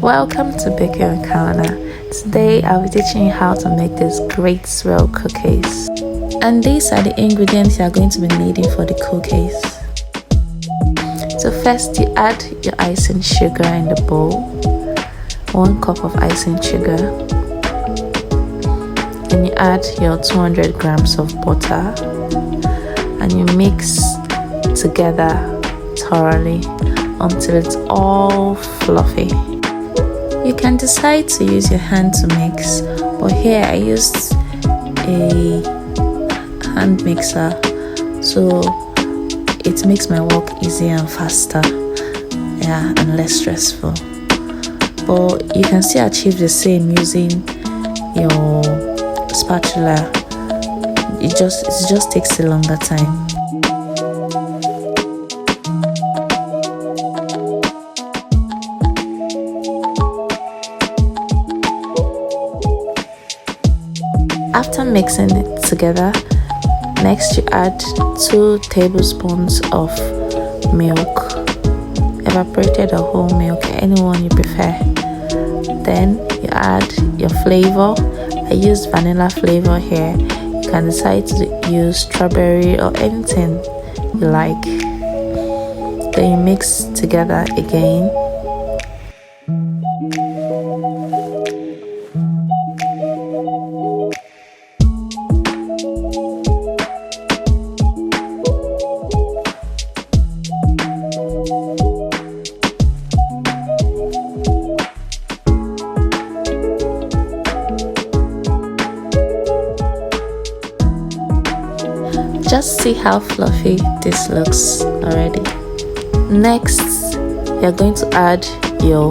Welcome to Baking with Kawana. Today I'll be teaching you how to make these great swirl cookies. And these are the ingredients you are going to be needing for the cookies. So first you add your icing sugar in the bowl. 1 cup of icing sugar. Then you add your 200 grams of butter and you mix together thoroughly until it's all fluffy. You can decide to use your hand to mix, but here I used a hand mixer, so it makes my work easier and faster, and less stressful. But you can still achieve the same using your spatula. It just takes a longer time. After mixing it together, next you add 2 tablespoons of milk, evaporated or whole milk, anyone you prefer. Then you add your flavor. I used vanilla flavor here. You can decide to use strawberry or anything you like. Then you mix together again. Just see how fluffy this looks already. Next, you're going to add your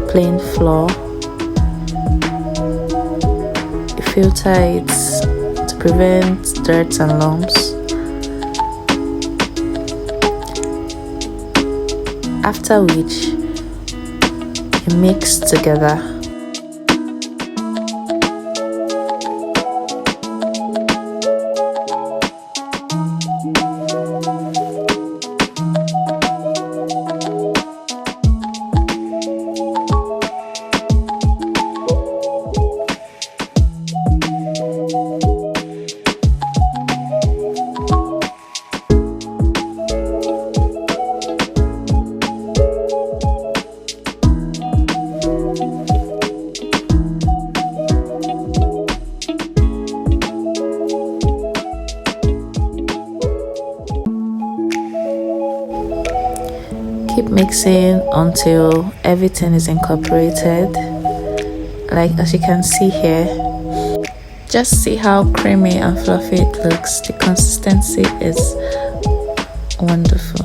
plain flour. You filter it to prevent dirt and lumps. After which, you mix together. Keep mixing until everything is incorporated, like as you can see here. Just see how creamy and fluffy it looks. The consistency is wonderful.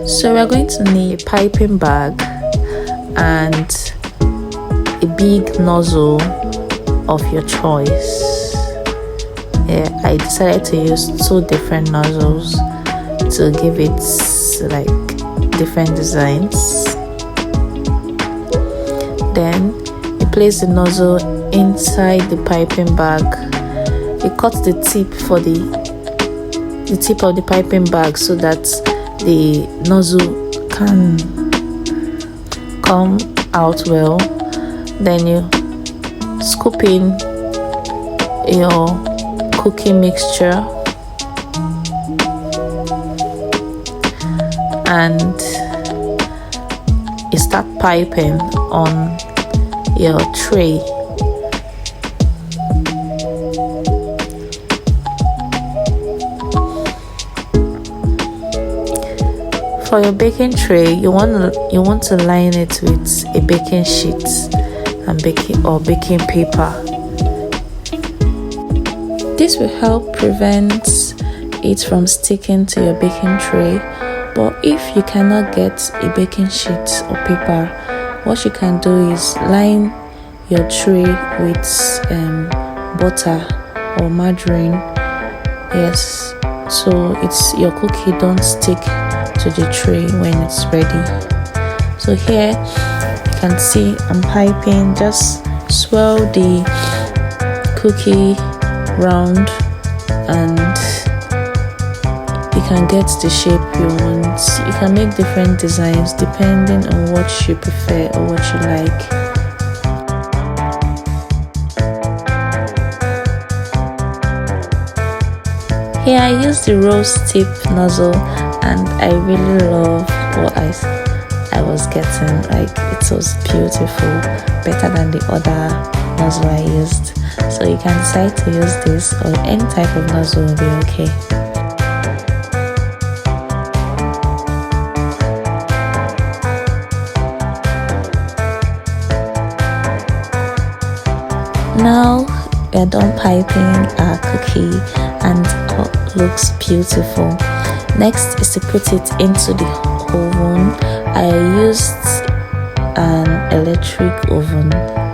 So we're going to need a piping bag and a big nozzle of your choice. I decided to use 2 different nozzles to give it like different designs. Then you place the nozzle inside the piping bag. You cut the tip for the tip of the piping bag so that the nozzle can come out well. Then you scoop in your cookie mixture and you start piping on your tray. For your baking tray, you want to line it with a baking sheet and baking paper. This will help prevent it from sticking to your baking tray. But if you cannot get a baking sheet or paper, what you can do is line your tray with butter or margarine. Yes, so your cookie don't stick to the tray when it's ready. So here you can see I'm piping. Just swirl the cookie round and you can get the shape you want. You can make different designs depending on what you prefer or what you like. Here I used the rose tip nozzle, and I really love what I was getting. Like, it was beautiful, better than the other nozzle I used. So you can decide to use this, or any type of nozzle will be okay. Now we are done piping our cookie, and it looks beautiful. Next is to put it into the oven. I used an electric oven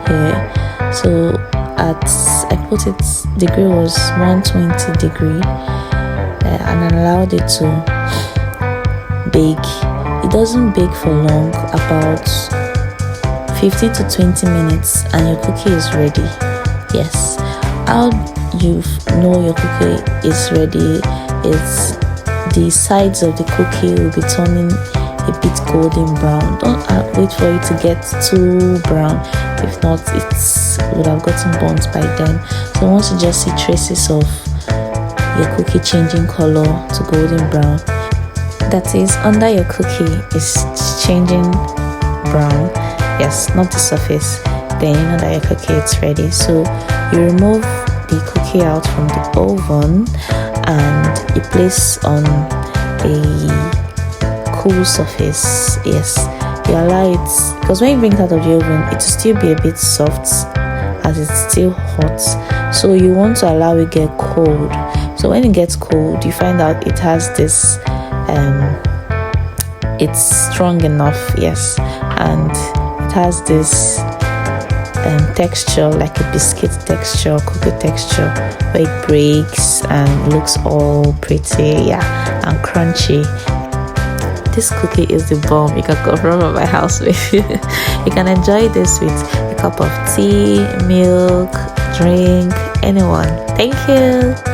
here, so I put it, degree was 120 degree, and I allowed it to bake. It doesn't bake for long, about 15 to 20 minutes, and your cookie is ready. Yes, how you know your cookie is ready is the sides of the cookie will be turning a bit golden brown. Don't wait for it to get too brown, if not it would have gotten burnt by then. So once you just see traces of your cookie changing color to golden brown, that is, under your cookie is changing brown, yes, not the surface, then you know that your cookie is ready. So you remove the cookie out from the oven and you place on a cool surface. Yes, you allow it, because when you bring it out of the oven, it will still be a bit soft as it's still hot. So you want to allow it get cold. So when it gets cold, you find out it has this it's strong enough, yes, and it has this texture, like a biscuit texture, cookie texture, where it breaks and looks all pretty, yeah, and crunchy. This cookie is the bomb. You can come from my house with you. You can enjoy this with a cup of tea, milk, drink, anyone. Thank you.